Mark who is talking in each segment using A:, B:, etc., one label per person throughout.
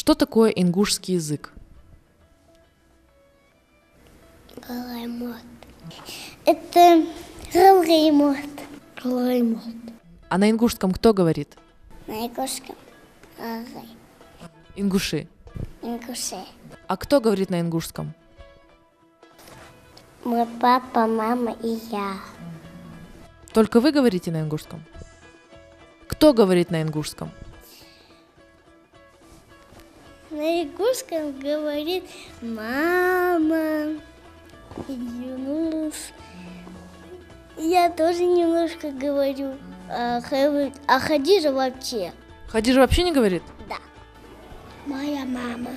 A: Что такое ингушский язык?
B: Галаймот. Это галаймот. Галаймот.
A: А на ингушском кто говорит?
B: На ингушском галай.
A: Ингуши.
B: Ингуши.
A: А кто говорит на ингушском?
B: Мой папа, мама и я.
A: Только вы говорите на ингушском? Кто говорит на ингушском?
B: На ингушском говорит мама. Юнус. Я тоже немножко говорю. А Хадижа вообще.
A: Хадижа вообще не говорит?
B: Да. Моя мама.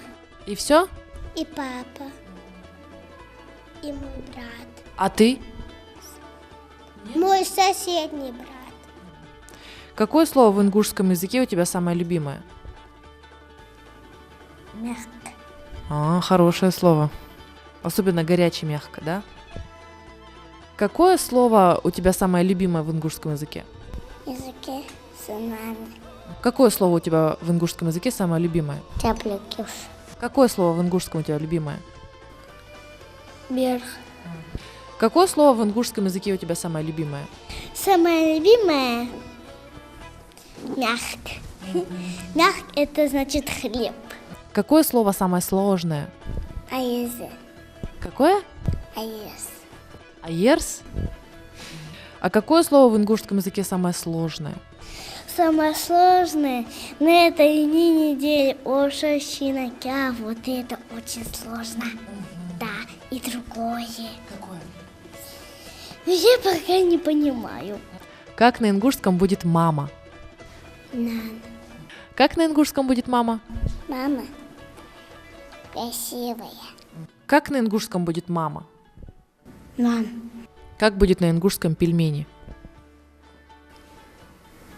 A: И все?
B: И папа. И мой брат.
A: А ты?
B: Мой соседний брат.
A: Какое слово в ингушском языке у тебя самое любимое?
B: Мягко.
A: Хорошее слово. Особенно горячий мягко, да? Какое слово у тебя самое любимое в ингушском языке?
B: Языке сынами.
A: Какое слово у тебя в ингушском языке самое любимое?
B: Тяплюкюш.
A: Какое слово в ингушском у тебя любимое?
B: Берх.
A: Какое слово в ингушском языке у тебя самое любимое?
B: Самое любимое мягко. Мягко это значит хлеб.
A: Какое слово самое сложное?
B: Аезе.
A: Какое?
B: Аез.
A: Аерс? А какое слово в ингушском языке самое сложное?
B: Самое сложное на этой неделе Ошащинакя. Вот это очень сложно. Да, и другое.
A: Какое?
B: Я пока не понимаю.
A: Как на ингушском будет мама?
B: Нан.
A: Как на ингушском будет мама?
B: Мама красивая.
A: Как на ингушском будет мама?
B: Нан.
A: Как будет на ингушском пельмени?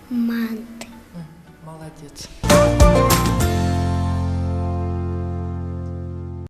B: Манты.
A: Молодец.